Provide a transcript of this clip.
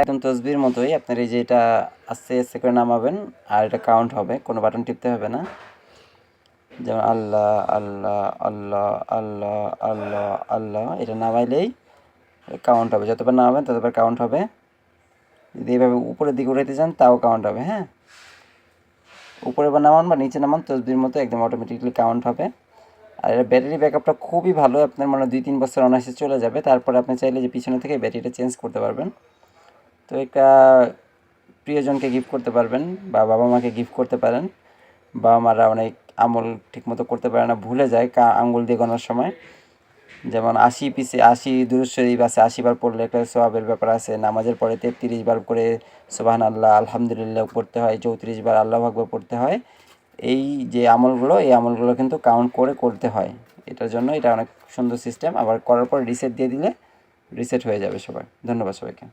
একদম তসবির মতোই আপনার এই যে এটা আস্তে আস্তে করে নামাবেন, আর এটা কাউন্ট হবে, কোনো বাটন টিপতে হবে না। যেমন আল্লাহ আল্লাহ আল্লাহ আল্লাহ আল্লাহ আল্লাহ, এটা নামাইলেই কাউন্ট হবে। যতবার নামাবেন ততবার কাউন্ট হবে। যদি এইভাবে উপরের দিকে উঠাইতে চান তাও কাউন্ট হবে। হ্যাঁ, উপরে বা নামান বা নিচে নামান তসবির মতো একদম অটোমেটিকলি কাউন্ট হবে। আর এর ব্যাটারি ব্যাকআপটা খুবই ভালো, আপনার মানে 2-3 বছর অনায়াসে চলে যাবে। তারপরে আপনি চাইলে যে পিছনে থেকে ব্যাটারিটা চেঞ্জ করতে পারবেন। তো এটা প্রিয়জনকে গিফট করতে পারবেন বা বাবা মাকে গিফট করতে পারেন। বাবা মারা অনেক আমল ঠিকমতো করতে পারে না, ভুলে যায় আঙ্গুল দিয়ে গোনার সময়। যেমন 80 দুরূদ শরীফ আছে, 80 বার পড়লে একটা সওয়াবের ব্যাপার আছে। নামাজের পরে 33 বার করে সুবহানাল্লাহ আলহামদুলিল্লাহ পড়তে হয়, 34 বার আল্লাহু আকবার পড়তে হয়। এই যে আমলগুলো, এই আমলগুলো কিন্তু কাউন্ট করে করতে হয়। এটার জন্য এটা অনেক সুন্দর সিস্টেম। আবার করার পর রিসেট দিয়ে দিলে রিসেট হয়ে যাবে সবার। ধন্যবাদ সবাইকে।